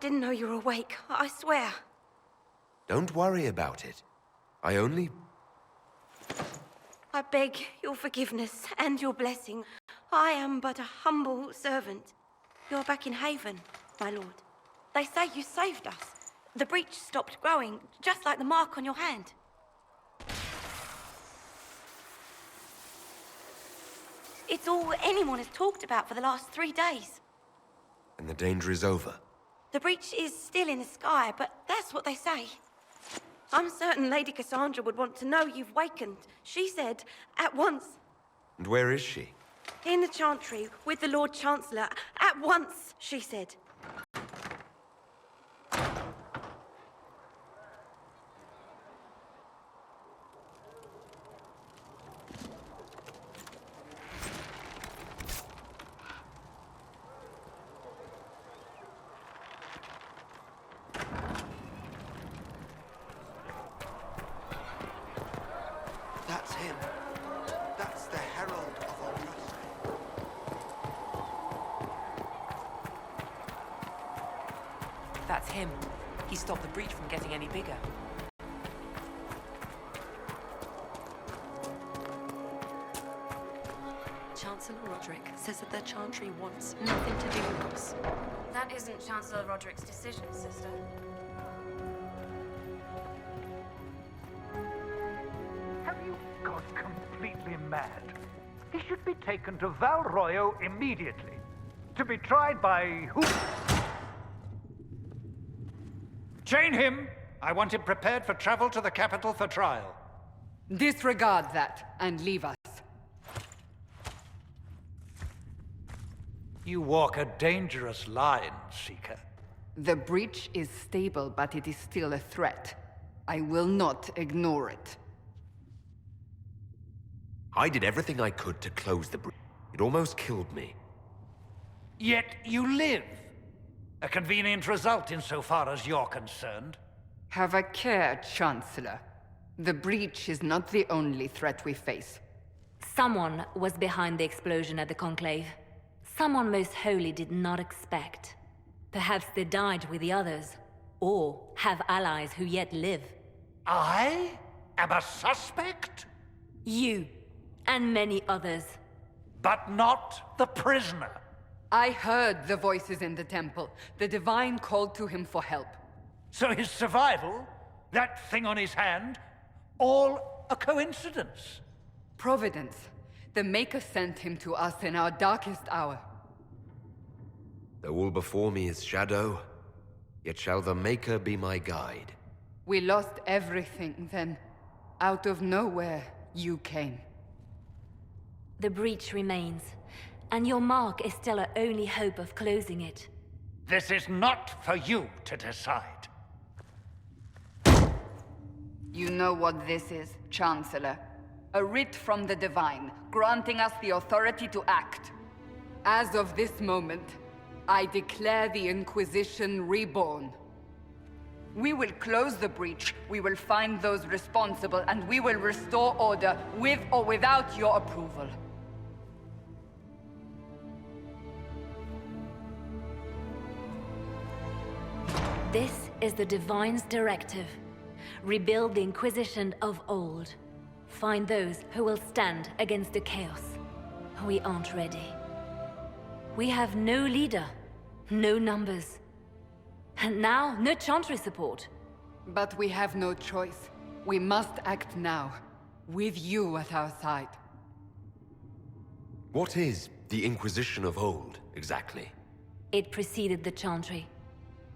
didn't know you were awake, I swear. Don't worry about it. I beg your forgiveness and your blessing. I am but a humble servant. You're back in Haven, my lord. They say you saved us. The breach stopped growing, just like the mark on your hand. It's all anyone has talked about for the last 3 days. And the danger is over? The breach is still in the sky, but that's what they say. I'm certain Lady Cassandra would want to know you've wakened. She said, at once. And where is she? In the Chantry, with the Lord Chancellor. At once, she said. That's him. That's the Herald of Orlais. That's him. He stopped the breach from getting any bigger. Chancellor Roderick says that the Chantry wants nothing to do with us. That isn't Chancellor Roderick's decision, sister. Have you gone completely mad? He should be taken to Val Royo immediately. To be tried by who? Chain him! I want him prepared for travel to the capital for trial. Disregard that, and leave us. You walk a dangerous line, Seeker. The breach is stable, but it is still a threat. I will not ignore it. I did everything I could to close the breach. It almost killed me. Yet you live. A convenient result insofar as you're concerned. Have a care, Chancellor. The breach is not the only threat we face. Someone was behind the explosion at the Conclave. Someone most holy did not expect. Perhaps they died with the others, or have allies who yet live. I am a suspect? You, and many others. But not the prisoner. I heard the voices in the temple. The Divine called to him for help. So his survival, that thing on his hand, all a coincidence? Providence. The Maker sent him to us in our darkest hour. Though all before me is shadow, yet shall the Maker be my guide. We lost everything then. Out of nowhere, you came. The breach remains, and your mark is still our only hope of closing it. This is not for you to decide. You know what this is, Chancellor. A writ from the Divine, granting us the authority to act. As of this moment, I declare the Inquisition reborn. We will close the breach, we will find those responsible, and we will restore order with or without your approval. This is the Divine's directive. Rebuild the Inquisition of old. Find those who will stand against the chaos. We aren't ready. We have no leader, no numbers. And now, no Chantry support. But we have no choice. We must act now, with you at our side. What is the Inquisition of old, exactly? It preceded the Chantry.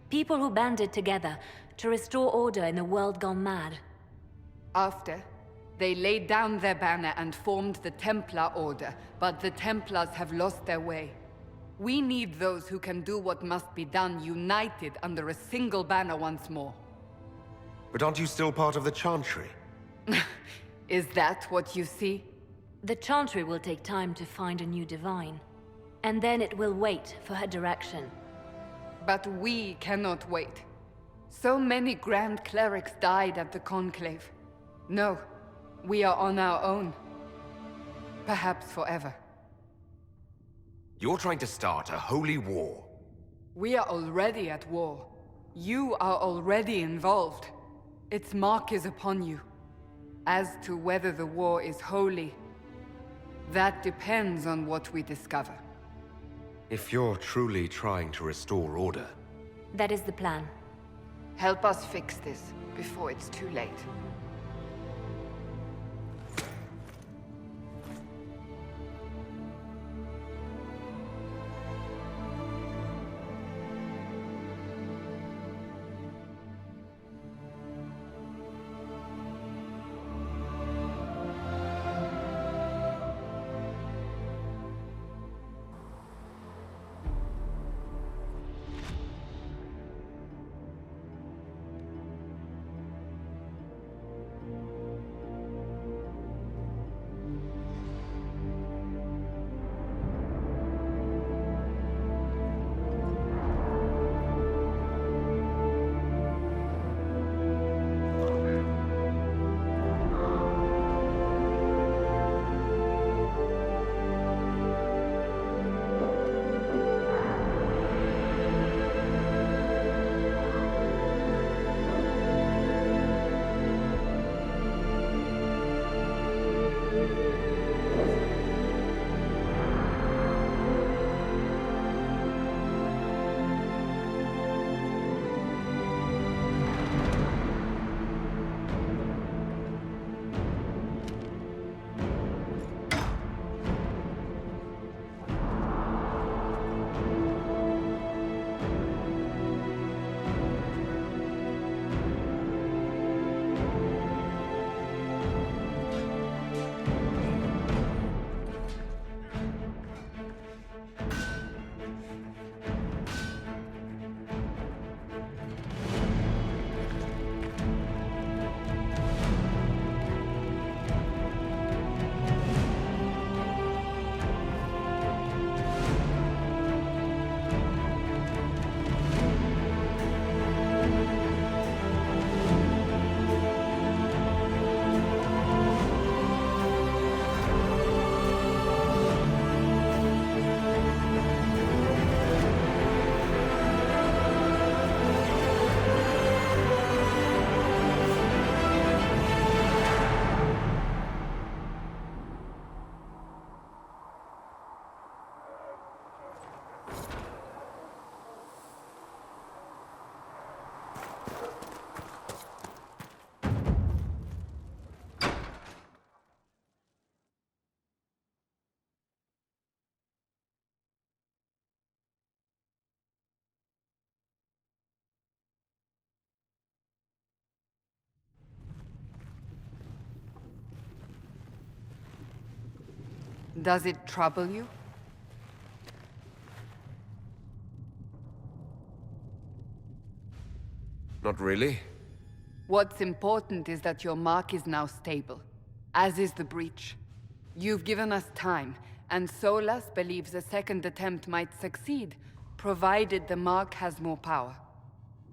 People who banded together to restore order in a world gone mad. After, they laid down their banner and formed the Templar Order, but the Templars have lost their way. We need those who can do what must be done, united under a single banner once more. But aren't you still part of the Chantry? Is that what you see? The Chantry will take time to find a new Divine. And then it will wait for her direction. But we cannot wait. So many Grand Clerics died at the Conclave. No, we are on our own. Perhaps forever. You're trying to start a holy war. We are already at war. You are already involved. Its mark is upon you. As to whether the war is holy, that depends on what we discover. If you're truly trying to restore order, That is the plan. Help us fix this before it's too late. Does it trouble you? not really. What's important is that your mark is now stable, as is the breach. You've given us time, and Solas believes a second attempt might succeed, provided the mark has more power.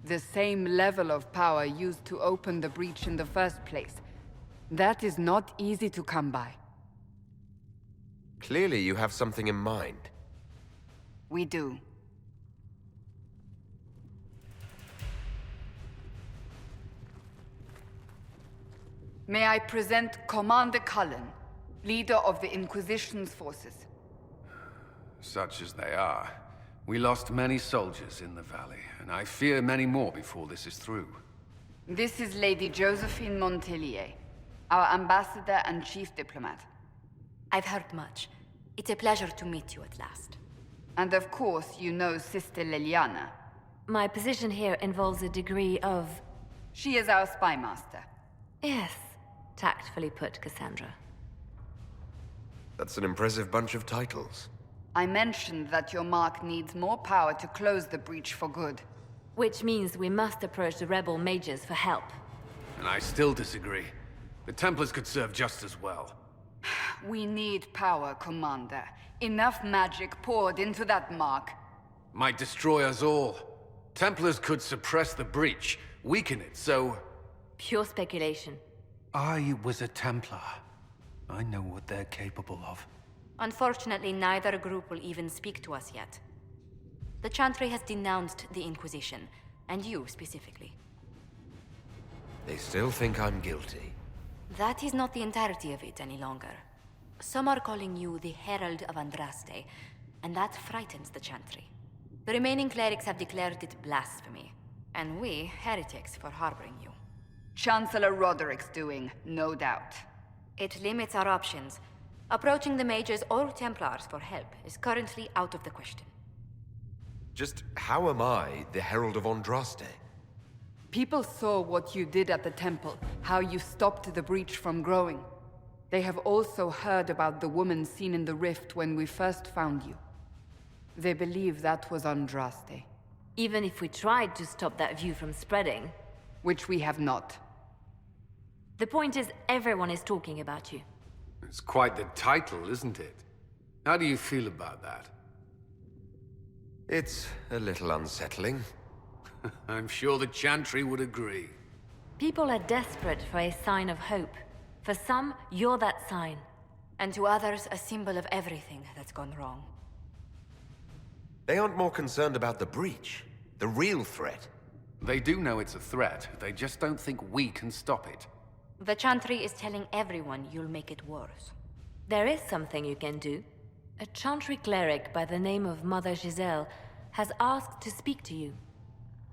The same level of power used to open the breach in the first place. That is not easy to come by. Clearly you have something in mind. We do. May I present Commander Cullen, leader of the Inquisition's forces. Such as they are. We lost many soldiers in the valley, and I fear many more before this is through. This is Lady Josephine Montelier, our ambassador and chief diplomat. I've heard much. It's a pleasure to meet you at last. And of course, you know Sister Liliana. My position here involves a degree of... She is our spy master. Yes, tactfully put, Cassandra. That's an impressive bunch of titles. I mentioned that your mark needs more power to close the breach for good. Which means we must approach the rebel mages for help. And I still disagree. The Templars could serve just as well. We need power, Commander. Enough magic poured into that mark. Might destroy us all. Templars could suppress the breach, weaken it, so... Pure speculation. I was a Templar. I know what they're capable of. Unfortunately, neither group will even speak to us yet. The Chantry has denounced the Inquisition, and you specifically. They still think I'm guilty. That is not the entirety of it any longer. Some are calling you the Herald of Andraste, and that frightens the Chantry. The remaining clerics have declared it blasphemy, and we, heretics, for harboring you. Chancellor Roderick's doing, no doubt. It limits our options. Approaching the mages or Templars for help is currently out of the question. Just how am I the Herald of Andraste? People saw what you did at the temple, how you stopped the breach from growing. They have also heard about the woman seen in the rift when we first found you. They believe that was Andraste. Even if we tried to stop that view from spreading... Which we have not. The point is, everyone is talking about you. It's quite the title, isn't it? How do you feel about that? It's a little unsettling. I'm sure the Chantry would agree. People are desperate for a sign of hope. For some, you're that sign. And to others, a symbol of everything that's gone wrong. They aren't more concerned about the breach, the real threat. They do know it's a threat, they just don't think we can stop it. The Chantry is telling everyone you'll make it worse. There is something you can do. A Chantry cleric by the name of Mother Giselle has asked to speak to you.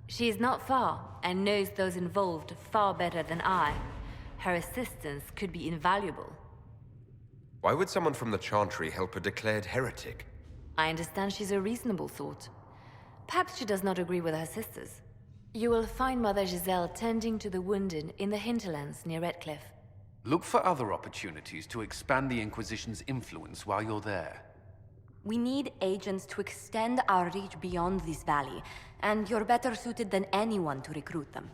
She is not far, and knows those involved far better than I. Her assistance could be invaluable. Why would someone from the Chantry help a declared heretic? I understand she's a reasonable sort. Perhaps she does not agree with her sisters. You will find Mother Giselle tending to the wounded in the hinterlands near Redcliffe. Look for other opportunities to expand the Inquisition's influence while you're there. We need agents to extend our reach beyond this valley, and you're better suited than anyone to recruit them.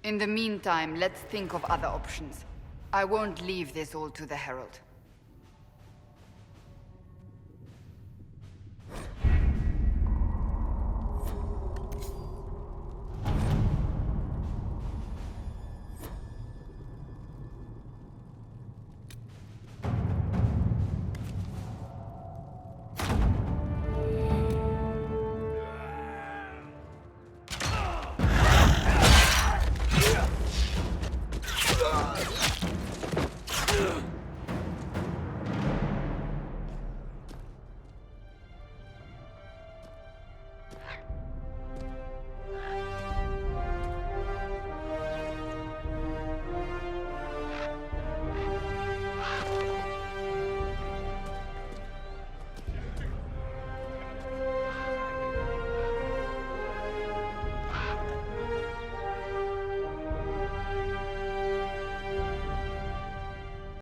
In the meantime, let's think of other options. I won't leave this all to the Herald.